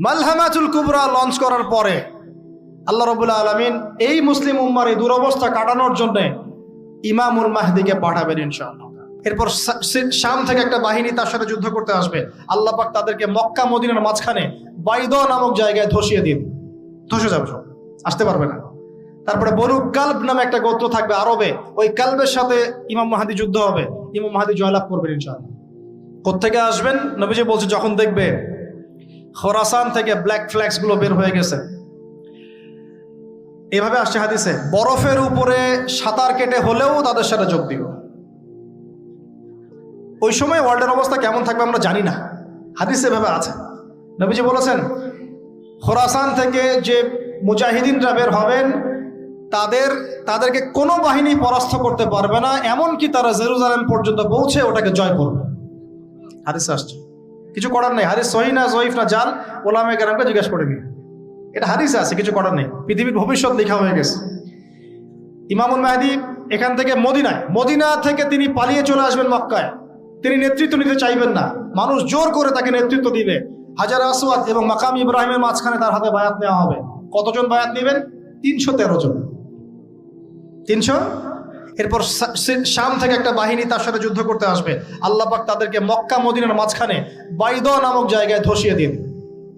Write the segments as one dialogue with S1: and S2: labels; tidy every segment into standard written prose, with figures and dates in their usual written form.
S1: মালহামাতুল কুবরা launch করার পরে আল্লাহ রাব্বুল আলামিন এই মুসলিম উম্মার এই দুরবস্থা কাটানোর জন্য ইমামুল মাহদিকে পাঠাবেন ইনশাআল্লাহ। এরপর শাম থেকে একটা বাহিনী তার সাথে যুদ্ধ করতে আসবে। আল্লাহ পাক তাদেরকে মক্কা মদিনার মাঝখানে বাইদা নামক জায়গায় ধসিয়ে দিন, ধসে যাবে, সব আসতে পারবে না। তারপরে বনু কালব নামে একটা গোত্র থাকবে আরবে, ওই কালবের সাথে ইমাম মাহদি যুদ্ধ হবে, ইমাম মাহদি জয়লাভ করবেন ইনশাআল্লাহ। কোত্থেকে আসবেন? নবীজি বলছে যখন দেখবে খোরাসান থেকে ব্ল্যাক ফ্ল্যাক্স গুলো বের হয়ে গেছে, এভাবে আসছে হাদিসে, বরফের উপরে সাঁতার কেটে হলেও তাদের সাথে যোগ দিব। ওই সময় ওয়ার্ল্ডের অবস্থা কেমন থাকবে আমরা জানি না, হাদিসে এভাবে আছে। নবীজি বলেছেন খোরাসান থেকে যে মুজাহিদিনরা বের হবেন তাদেরকে কোনো বাহিনী পরাস্ত করতে পারবে না, এমনকি তারা জেরুজালেম পর্যন্ত পৌঁছে ওটাকে জয় করবে। হাদিসে আসছে, কিছু করার নেই। হাদিস সহিহ না জয়ীফ না জাল, ওলামায়ে কেরামকে জিজ্ঞাসা করে নিন, এটা হাদিসে আছে, কিছু করার নেই। পৃথিবীর ভবিষ্যৎ লেখা হয়ে গেছে। ইমামুল মাহদি এখান থেকে মদিনা থেকে তিনি পালিয়ে চলে আসবেন মক্কায়। তিনি নেতৃত্ব নিতে চাইবেন না, মানুষ জোর করে তাকে নেতৃত্ব দিবে। হাজার আসওয়াদ এবং মাকাম ইব্রাহিমের মাঝখানে তার হাতে বায়াত নেওয়া হবে। কতজন বায়াত নেবেন? 313 জন। 300। এরপর শাম থেকে একটা বাহিনী তার সাথে যুদ্ধ করতে আসবে। আল্লাহ পাক তাদেরকে মক্কা মদিনার মাঝখানে বাইদা নামক জায়গায় ধসিয়ে দিন,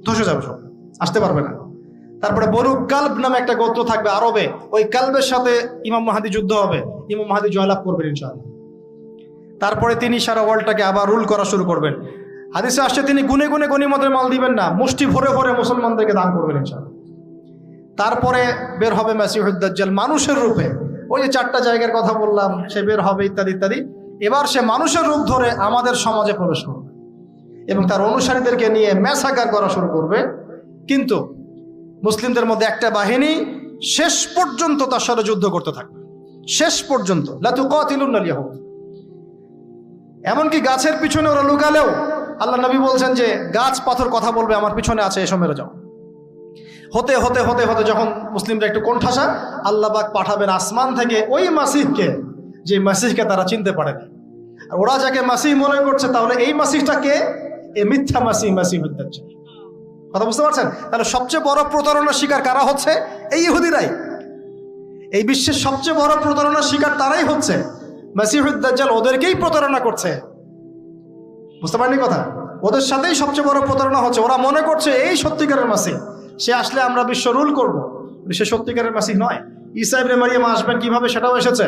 S1: ধসে যাবে, সব আসতে পারবে না। তারপরে বনু কালব নামে একটা গোত্র থাকবে আরবে, ওই কালবের সাথে ইমাম মাহদি যুদ্ধ হবে, ইমাম মাহদি জয়লাভ করবেন ইনশাআল্লাহ। তারপরে তিনি সারা ওয়ার্ল্ডটাকে আবার রুল করা শুরু করবেন। হাদিসে আসছে তিনি গুনে গুনে গনিমতের মাল দিবেন না, মুষ্টি ভরে ভরে মুসলমানদেরকে দান করবেন ইনশাআল্লাহ। তারপরে বের হবে মাসিহুদ দাজ্জাল মানুষের রূপে, ওই যে 4টা জায়গার কথা বললাম, সে বের হবে ইত্যাদি ইত্যাদি। এবার সে মানুষের রূপ ধরে আমাদের সমাজে প্রবেশ করবে এবং তার অনুসারীদেরকে নিয়ে ম্যাসাকার করা শুরু করবে। কিন্তু মুসলিমদের মধ্যে একটা বাহিনী শেষ পর্যন্ত তার সাথে যুদ্ধ করতে থাকবে, শেষ পর্যন্ত। লা তুকাতিলুনাল ইয়াহুদ, এমনকি গাছের পিছনে ওরা লুকালেও আল্লাহ নবী বলছেন যে গাছ পাথর কথা বলবে আমার পিছনে আছে, এসো মেরে যাও। হতে হতে হতে হতে যখন মুসলিমরা একটু কোণঠাসা, আল্লাহ পাক পাঠাবেন আসমান থেকে ওই মাসিহকে, যে মাসিহকে তারা চিনতে পারে না। আর ওরা যাকে মাসিহ মনে করছে, তাহলে এই মাসিহটা কে? এ মিথ্যা মাসিহুদ দাজ্জাল। কথা বুঝতে পারছেন? তাহলে সবচেয়ে বড় প্রতারণার শিকার কারা হচ্ছে? এই ইহুদিরাই। এই বিশ্বের সবচেয়ে বড় প্রতারণার শিকার তারাই হচ্ছে। মাসিহুদ দাজ্জাল ওদেরকেই প্রতারণা করছে, বুঝতে পারেননি কথা? ওদের সাথেই সবচেয়ে বড় প্রতারণা হচ্ছে। ওরা মনে করছে এই সত্যিকারের মাসিহ, সে আসলে আমরা বিশ্ব রুল করব। সে সত্যিকারের মাসিহ নয়। ঈসা ইবনে মারিয়াম আসবেন কিভাবে সেটাও এসেছে।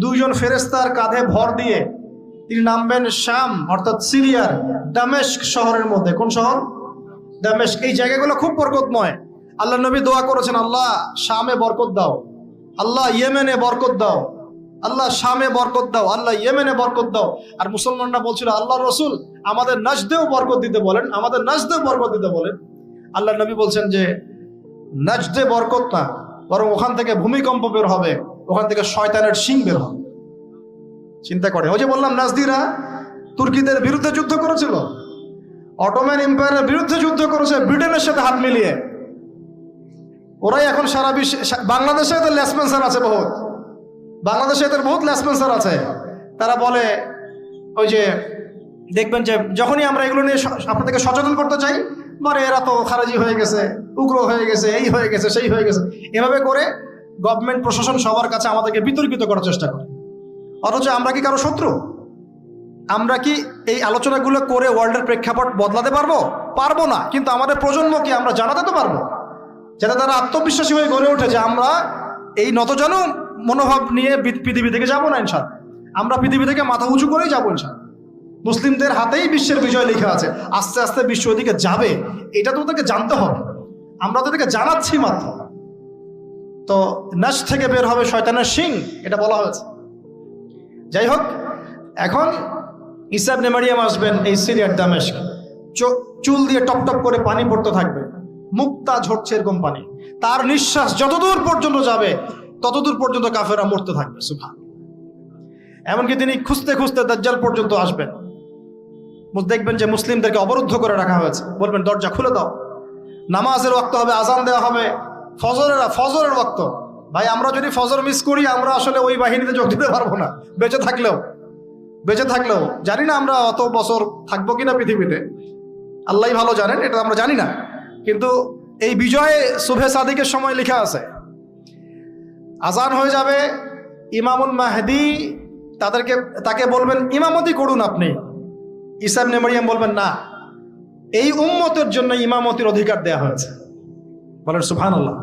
S1: 2 জন ফেরেশতার কাঁধে ভর দিয়ে তিনি নামবেন শাম অর্থাৎ সিরিয়ার দামেস্ক শহরের মধ্যে। কোন শহর? দামেস্ক। এই জায়গাগুলো খুব বরকতময়। আল্লাহ নবী দোয়া করেছেন, আল্লাহ শামে বরকত দাও, আল্লাহ ইয়েমেনে বরকত দাও, আল্লাহ শামে বরকত দাও, আল্লাহ ইয়েমেনে বরকত দাও। আর মুসলমানরা বলছিল, আল্লাহ রসুল আমাদের নাজদেও বরকত দিতে বলেন, আমাদের নাজদেও বরকত দিতে বলেন। আল্লাহ নবী বলছেন যে নাজদে বরকত না, বরং ওখান থেকে ভূমিকম্প বের হবে, ওখান থেকে শয়তানের শিং বের হবে। চিন্তা করে, ওই যে বললাম নাজদিরা তুর্কিদের বিরুদ্ধে যুদ্ধ করেছিল, অটোম্যান এম্পায়ারের বিরুদ্ধে যুদ্ধ করেছে ব্রিটেনের সাথে হাত মিলিয়ে। ওরাই এখন সারা বিশ্বে, বাংলাদেশে এদের লেসপেন্সার আছে বহুত, বাংলাদেশে এদের বহুত লেসপেন্সার আছে। তারা বলে, ওই যে দেখবেন যে যখনই আমরা এগুলো নিয়ে আপনাদেরকে সচেতন করতে চাই, মানে এরা তো খারাজি হয়ে গেছে, উগ্র হয়ে গেছে, এই হয়ে গেছে, সেই হয়ে গেছে, এভাবে করে গভর্নমেন্ট প্রশাসন সবার কাছে আমাদেরকে বিতর্কিত করার চেষ্টা করে। অথচ আমরা কি কারো শত্রু? আমরা কি এই আলোচনাগুলো করে ওয়ার্ল্ডের প্রেক্ষাপট বদলাতে পারবো? পারবো না। কিন্তু আমাদের প্রজন্মকে আমরা জানাতে তো পারবো, যাতে তারা আত্মবিশ্বাসী হয়ে গড়ে ওঠে যে আমরা এই নতজানু মনোভাব নিয়ে পৃথিবী থেকে যাবো না ইনশাআল্লাহ। আমরা পৃথিবী থেকে মাথা উঁচু করেই যাবো ইনশাআল্লাহ। মুসলিমদের হাতেই বিশ্বের বিজয় লেখা আছে। আস্তে আস্তে বিশ্ব ওদিকে যাবে, এটা তো ওদেরকে জানতে হবে। আমরা তাদেরকে জানাচ্ছি মাত্র। তো নাশ থেকে বের হবে শয়তানের শিং, এটা বলা হয়েছে। যাই হোক, এখন ঈসা ইবনে মারিয়াম আসবেন এই সিরিয়ার দামেস্ক। চুল দিয়ে টপ টপ করে পানি পড়তে থাকবে, মুক্তা ঝরছে এরকম পানি। তার নিঃশ্বাস যতদূর পর্যন্ত যাবে ততদূর পর্যন্ত কাফেররা মরতে থাকবে। সুবহান। এমনকি তিনি খুঁজতে খুঁজতে দাজ্জাল পর্যন্ত আসবেন। দেখবেন যে মুসলিমদেরকে অবরুদ্ধ করে রাখা হয়েছে, বলবেন দরজা খুলে দাও, নামাজের ওয়াক্ত হবে, আজান দেওয়া হবে, ফজরের ওয়াক্ত। ভাই আমরা যদি ফজর মিস করি, আমরা আসলে ওই বাহিনীতে যোগ দিতে পারবো না। বেঁচে থাকলেও জানি না আমরা অত বছর থাকবো কিনা পৃথিবীতে, আল্লাহই ভালো জানেন, এটা আমরা জানি না। কিন্তু এই বিজয়ে সুবহে সাদিকের সময় লেখা আছে, আজান হয়ে যাবে, ইমামুল মাহদি তাকে বলবেন ইমামতি করুন আপনি। ঈসা ইবনে মারইয়াম বলবেন না, এই উম্মতের জন্য ইমামতির অধিকার দেয়া হয়েছে। বলেন সুবহানাল্লাহ।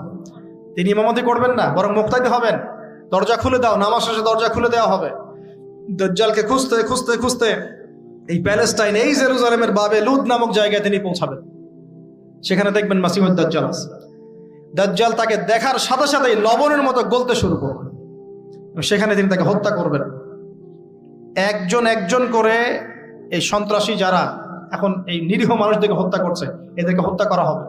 S1: তিনি ইমামতি করবেন না, বরং মুক্তাদি হবেন। দরজা খুলে দাও, নামাজ শেষে দরজা খুলে দেওয়া হবে। দাজ্জালকে খুঁজতে খুঁজতে খুঁজতে এই প্যালেস্টাইন, এই জেরুজালেমের বাবে লুদ নামক জায়গায় তিনি পৌঁছাবেন। সেখানে দেখবেন মাসিহুদ দাজ্জাল আছে। দাজ্জাল তাকে দেখার সাথে সাথেই লবণের মতো গলতে শুরু করবেন। সেখানে তিনি তাকে হত্যা করবেন। একজন একজন করে এই সন্ত্রাসী যারা এখন এই নিরীহ মানুষদেরকে হত্যা করছে, এদেরকে হত্যা করা হবে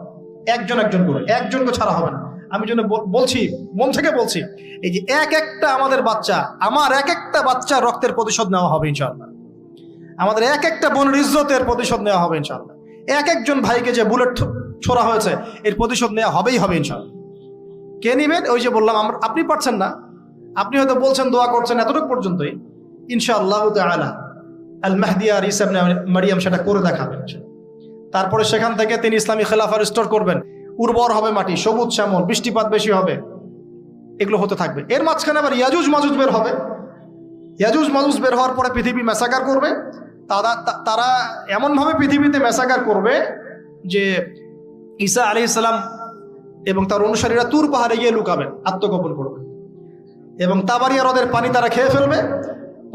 S1: একজন একজন করে, একজনকে ছাড়া হবে না। আমি জন্য বলছি, মন থেকে বলছি, এই যে এক একটা আমাদের বাচ্চা, আমার এক একটা বাচ্চার রক্তের প্রতিশোধ নেওয়া হবে ইনশাআল্লাহ। আমাদের এক একটা বোনের ইজ্জতের প্রতিশোধ নেওয়া হবে ইনশাআল্লাহ। এক একজন ভাইকে যে বুলেট ছোড়া হয়েছে এর প্রতিশোধ নেওয়া হবেই হবে ইনশাআল্লাহ। কে নিবেন? ওই যে বললাম, আপনি পারছেন না, আপনি হয়তো বলছেন দোয়া করছেন এতটুকু পর্যন্তই। ইনশাআল্লাহ তাআলা আল মাহদি আর ঈসা ইবনে মারইয়াম সেটা করে দেখাবেন। তারপরে সেখান থেকে তিনি ইসলামী খেলাফা রিস্টোর করবেন। উর্বর হবে মাটি, সবুজ শ্যামল, বৃষ্টিপাত বেশি হবে, এগুলো হতে থাকবে। এর মাঝখানে আবার ইয়াজুজ মাজুজ বের হবে। ইয়াজুজ মাজুজ বের হওয়ার পরে পৃথিবী ম্যাসাকার করবে। তারা এমনভাবে পৃথিবীতে ম্যাসাকার করবে যে ঈসা আলাইহিস সালাম এবং তার অনুসারীরা তুর পাহাড়ে গিয়ে লুকাবেন, আত্মগোপন করবে, এবং তাবারিয়া হ্রদের পানি তারা খেয়ে ফেলবে।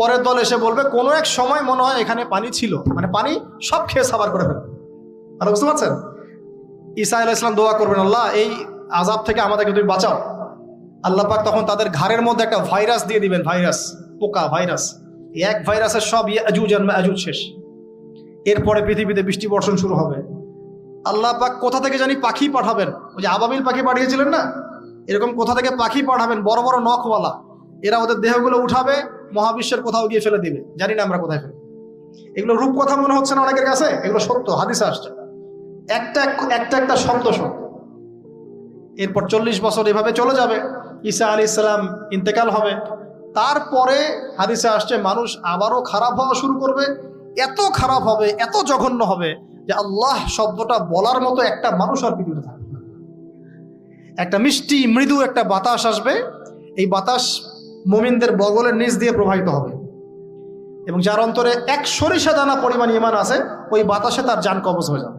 S1: পরের দল এসে বলবে কোনো এক সময় মনে হয় এখানে পানি ছিল, মানে পানি সব খেয়ে সাবার করে ফেলবে। আর বুঝতে পারছেন? ঈসা আলাইহিস সালাম দোয়া করবেন, আল্লাহ এই আযাব থেকে আমাদেরকে তুমি বাঁচাও। আল্লাহ পাক তখন তাদের ঘাড়ের মধ্যে একটা ভাইরাস দিয়ে দিবেন, ভাইরাস, পোকা ভাইরাস। এক ভাইরাসের সব ইয়াজুজ আর মাজুজ শেষ। এরপরে পৃথিবীতে বৃষ্টি বর্ষণ শুরু হবে। আল্লাহ পাক কোথা থেকে জানি পাখি পাঠাবেন, ওই যে আবাবিল পাখি পাঠিয়েছিলেন না, এরকম কোথা থেকে পাখি পাঠাবেন বড় বড় নখওয়ালা। এরা ওদের দেহগুলো উঠাবে, মহাবিশ্বের কোথাও গিয়ে ফেলে দিবে, জানি না আমরা কোথায় ফেলে। এগুলো রূপকথা মনে হচ্ছে না অনেকের কাছে, এগুলো সত্য, হাদিসে আসছে। একটা শব্দ সত্য। এরপর 40 বছর এভাবে চলে যাবে, ঈসা আলাইহিস সালাম ইন্তেকাল হবে। তারপরে হাদিসে আসছে মানুষ আবারও খারাপ হওয়া শুরু করবে। এত খারাপ হবে, এত জঘন্য হবে যে আল্লাহ শব্দটা বলার মতো একটা মানুষ আর পৃথিবীতে থাকবে না। একটা মিষ্টি মৃদু একটা বাতাস আসবে, এই বাতাস মুমিনদের বগলের নিচ দিয়ে প্রবাহিত হবে, এবং যার অন্তরে এক সরিষা দানা পরিমাণ ঈমান আছে, ওই বাতাসে তার জান কবজ হয়ে যাবে।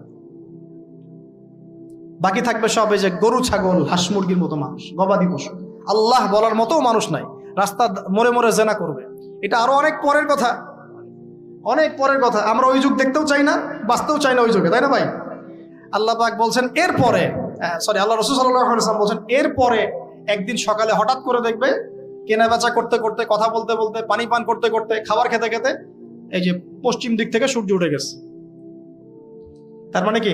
S1: বাকি থাকবে সব এই যে গরু ছাগল হাঁস মুরগির মতো মানুষ, গবাদি পশু। আল্লাহ বলার মতো মানুষ নাই, রাস্তা মরে মরে জেনা করবে। এটা আরো অনেক পরের কথা, অনেক পরের কথা। আমরা ওই যুগ দেখতেও চাই না, বাঁচতেও চাই না ওই যুগে, তাই না ভাই? আল্লাহ পাক বলছেন এরপরে, আল্লাহ রাসূল সাল্লাল্লাহু আলাইহি ওয়াসাল্লাম বলছেন এরপরে একদিন সকালে হঠাৎ করে দেখবে কেনা বেচা করতে করতে, কথা বলতে বলতে, পানি পান করতে করতে, খাবার খেতে খেতে এই যে পশ্চিম দিক থেকে সূর্য উঠে গেছে। তার মানে কি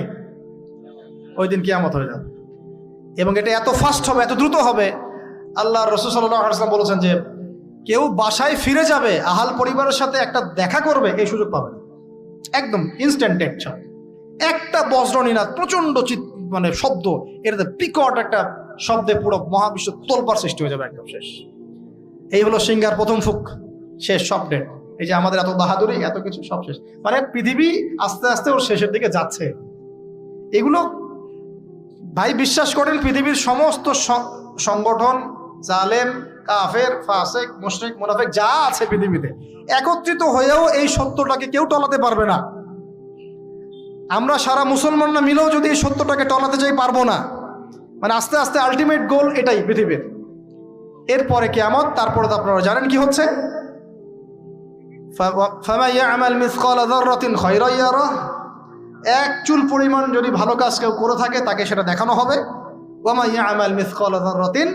S1: ওই দিন কিয়ামত হয়ে যাবে, এবং এটা এত ফাস্ট হবে, এত দ্রুত হবে। আল্লাহ রাসূল সাল্লাল্লাহু আলাইহি ওয়াসাল্লাম বলেছেন যে কেউ বাসায় ফিরে যাবে, আহাল পরিবারের সাথে একটা দেখা করবে, এই সুযোগ পাবে না। একদম ইনস্ট্যান্ট ডেট। একটা বজ্রনীনাদ, প্রচন্ড মানে শব্দ, এটাতে বিকট একটা শব্দে পুরো মহাবিশ্ব তোলপাড় সৃষ্টি হয়ে যাবে, একদম শেষ। এই হলো সিঙ্গার প্রথম ফুক, শেষ, সব ডেট। এই যে আমাদের এত বাহাদুরি, এত কিছু সব শেষ, মানে পৃথিবী আস্তে আস্তে ওর শেষের দিকে যাচ্ছে। এগুলো ভাই বিশ্বাস করেন, পৃথিবীর সমস্ত সংগঠন, জালেম, কাফের, ফাসেক, মুশরিক, মুনাফিক যা আছে পৃথিবীতে, একত্রিত হয়েও এই সত্যটাকে কেউ টলাতে পারবে না। আমরা সারা মুসলমানরা মিলেও যদি এই সত্যটাকে টলাতে চাই, পারবো না। মানে আস্তে আস্তে আলটিমেট গোল এটাই পৃথিবীর। এরপরে কিয়ামত, তারপরে তো আপনারা জানেন কি হচ্ছে, ফামান ইয়ামাল মিসকালা যাররাতিন খায়রান ইয়ারাহ, এক চুল পরিমাণ যদি ভালো কাজ কেউ করে থাকে তাকে সেটা দেখানো হবে। ওয়া মান ইয়ামাল মিসকালা যাররাতিন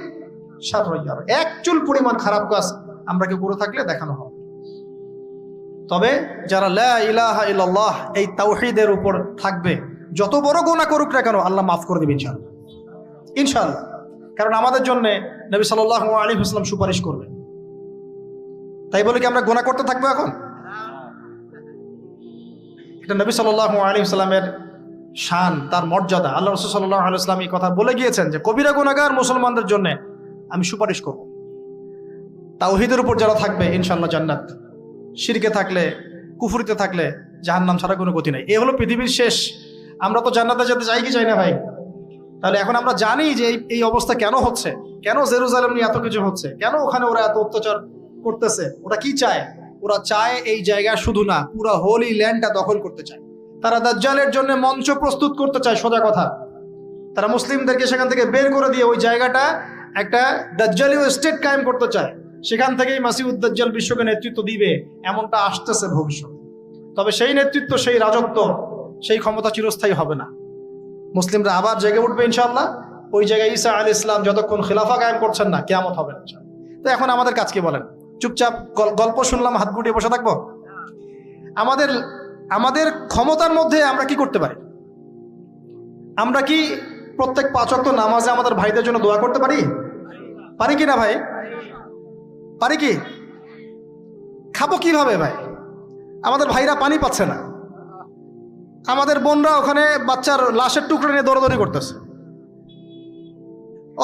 S1: শাররান ইয়ারাহ, এক চুল পরিমাণ খারাপ কাজ আমরা কেউ করে থাকলে দেখানো হবে। তবে যারা লা ইলাহা ইল্লাল্লাহ এই তাওহীদের উপর থাকবে, যত বড় গুনাহ করুক না কেন আল্লাহ মাফ করে দেবেন ইনশাআল্লাহ, ইনশাআল্লাহ। কারণ আমাদের জন্য নবী সাল্লাল্লাহু আলাইহি ওয়াসাল্লাম সুপারিশ করবেন। তাই বলে কি আমরা গুনাহ করতে থাকবো এখন? এটা নবী সাল্লাল্লাহু আলাইহি ওয়াসাল্লামের শান, তার মর্যাদা। আল্লাহ রাসূল সাল্লাল্লাহু আলাইহি ওয়াসাল্লাম এই কথা বলে গিয়েছেন যে কবিরা গুনাহগার মুসলমানদের জন্য আমি সুপারিশ করব। তাওহীদের উপর যারা থাকবে ইনশাআল্লাহ জান্নাত, শিরকে থাকলে, কুফরিতে থাকলে জাহান্নাম ছাড়া কোনো গতি নাই। এ হলো পৃথিবীর শেষ। আমরা তো জান্নাতে যেতে চাই কি চাই না ভাই? তাহলে এখন আমরা জানি যে এই অবস্থা কেন হচ্ছে, কেন জেরুজালেম নিয়ে এত কিছু হচ্ছে, কেন ওখানে ওরা এত অত্যাচার করতেছে। ওরা কি চায়? ওরা চায় এই জায়গা শুধু না, পুরো হোলি ল্যান্ডটা দখল করতে চায়। তারা দাজ্জালের জন্য মঞ্চ প্রস্তুত করতে চায়, সোজা কথা। তারা মুসলিমদেরকে সেখান থেকে বের করে দিয়ে ওই জায়গাটা একটা দাজ্জালীয় স্টেট কায়েম করতে চায়। সেখান থেকেই মাসিউদ দাজ্জাল বিশ্বকে নেতৃত্ব দিবে, এমনটা আসতেছে ভবিষ্যৎ। তবে সেই নেতৃত্ব, সেই রাজত্ব, সেই ক্ষমতা চিরস্থায়ী হবে না। মুসলিমরা আবার জেগে উঠবে ইনশাআল্লাহ। ওই জায়গায় ঈসা আলাইহিস সালাম যতক্ষণ খিলাফা কায়েম করছেন না, কিয়ামত হবে না ইনশাআল্লাহ। তো এখন আমাদের কাজ কি বলেন? চুপচাপ গল্প শুনলাম, হাত গুটিয়ে বসে থাকবো? আমাদের ক্ষমতার মধ্যে আমরা কি করতে পারি? আমরা কি প্রত্যেক 5 ওয়াক্ত নামাজে আমাদের ভাইদের জন্য দোয়া করতে পারি? পারি কি না ভাই? পারি কি? খাবো কিভাবে ভাই? আমাদের ভাইরা পানি পাচ্ছে না, আমাদের বোনরা ওখানে বাচ্চার লাশের টুকরো নিয়ে দৌড়াদৌড়ি করতেছে,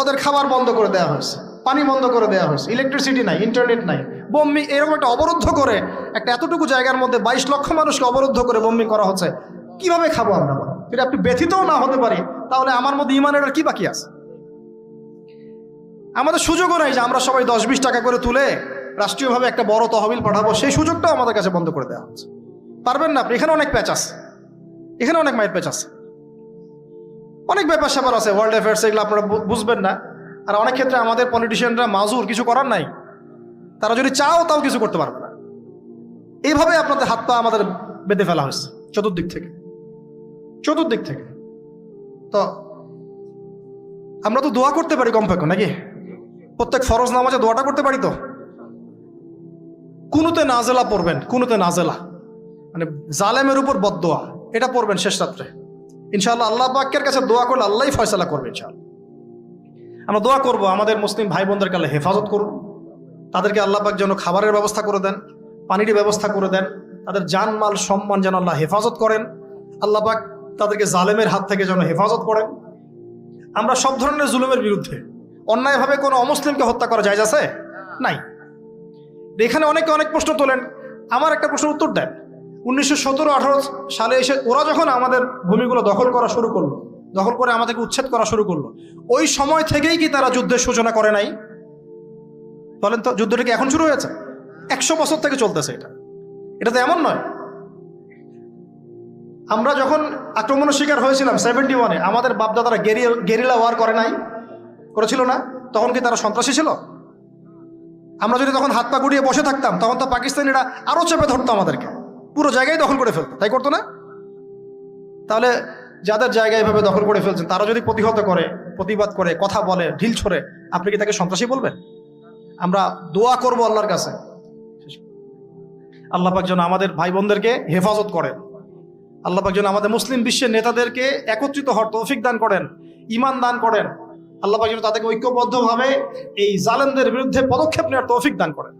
S1: ওদের খাবার বন্ধ করে দেওয়া হয়েছে, পানি বন্ধ করে দেওয়া হয়েছে, ইলেকট্রিসিটি নাই, ইন্টারনেট নাই, বোম্বিং এরকম একটা অবরুদ্ধ করে, একটা এতটুকু জায়গার মধ্যে 22 লক্ষ মানুষকে অবরুদ্ধ করে বোম্বিং করা হচ্ছে। কিভাবে খাবো আমরা? এটা আপনি ব্যথিতও না হতে পারি, তাহলে আমার মধ্যে ইমানের আর কি বাকি আছে? আমাদের সুযোগও নাই যে আমরা সবাই 10-20 টাকা করে তুলে রাষ্ট্রীয়ভাবে একটা বড় তহবিল পাঠাবো, সেই সুযোগটাও আমাদের কাছে বন্ধ করে দেওয়া হচ্ছে। পারবেন না আপনি? এখানে অনেক প্যাচ আছে, এখানে অনেক মাইট প্যাচ আছে, অনেক ব্যাপার স্যাপার আছে, ওয়ার্ল্ড অ্যাফেয়ার্স, এগুলো আপনারা বুঝবেন না। আর অনেক ক্ষেত্রে আমাদের পলিটিশিয়ানরা মাজুর, কিছু করার নাই, তারা যদি চাও তাও কিছু করতে পারবে না। এইভাবে আপনাদের হাত পা আমাদের বেঁধে ফেলা হয়েছে চতুর্দিক থেকে। তো আমরা তো দোয়া করতে পারি কমপক্ষে, নাকি? প্রত্যেক ফরজ নামাজে দোয়াটা করতে পারি তো। কুনুতে নাজেলা পড়বেন, কুনুতে নাজেলা মানে জালেমের উপর বদদোয়া, এটা পড়বেন শেষ রাত্রে। ইনশাআল্লাহ আল্লাহ পাকের কাছে দোয়া করলে আল্লাহই ফয়সালা করবে ইনশাআল্লাহ। আমরা দোয়া করব আমাদের মুসলিম ভাই বোনদেরকে আল্লাহ হেফাজত করুন, তাদেরকে আল্লাহ পাক যেন খাবারের ব্যবস্থা করে দেন, পানির ব্যবস্থা করে দেন, তাদের জানমাল সম্মান যেন আল্লাহ হেফাজত করেন, আল্লাহ পাক তাদেরকে জালেমের হাত থেকে যেন হেফাজত করেন। আমরা সব ধরনের জুলুমের বিরুদ্ধে। অন্যায়ভাবে কোনো অমুসলিমকে হত্যা করা যায় আছে? নাই। এখানে অনেকে অনেক প্রশ্ন তোলেন, আমার একটা প্রশ্নের উত্তর দেন। 1917-18 সালে এসে ওরা যখন আমাদের ভূমিগুলো দখল করা শুরু করলো, দখল করে আমাদেরকে উচ্ছেদ করা শুরু করলো, ওই সময় থেকেই কি তারা যুদ্ধের সূচনা করে নাই? বলেন তো, যুদ্ধটা কি এখন শুরু হয়েছে? 100 বছর থেকে চলতেছে এটা তো এমন নয়। আমরা যখন আক্রমণের শিকার হয়েছিলাম 71-এ, আমাদের বাপদাদারা গেরিলা ওয়ার করেছিল না? তখন কি তারা সন্ত্রাসী ছিল? আমরা যদি তখন হাত পা গুড়িয়ে বসে থাকতাম, তখন তো পাকিস্তানিরা আরো চেপে ধরতো, আমাদেরকে পুরো জায়গায় দখল করে ফেলতো, তাই করতো না? তাহলে যাদের জায়গায় এভাবে দখল করে ফেলছেন, তারা যদি প্রতিহত করে, প্রতিবাদ করে, কথা বলে, ঢিল ছড়ে, আপনি কি তাকে সন্ত্রাসী বলবেন? আমরা দোয়া করব আল্লাহর কাছে, আল্লাহ পাক যেন আমাদের ভাই বোনদেরকে হেফাজত করেন, আল্লাহ পাক যেন আমাদের মুসলিম বিশ্বের নেতাদেরকে একত্রিত হওয়ার তৌফিক দান করেন, ঈমান দান করেন, আল্লাহ পাক যেন তাদেরকে ঐক্যবদ্ধভাবে এই জালেমদের বিরুদ্ধে পদক্ষেপ নেওয়ার তৌফিক দান করেন।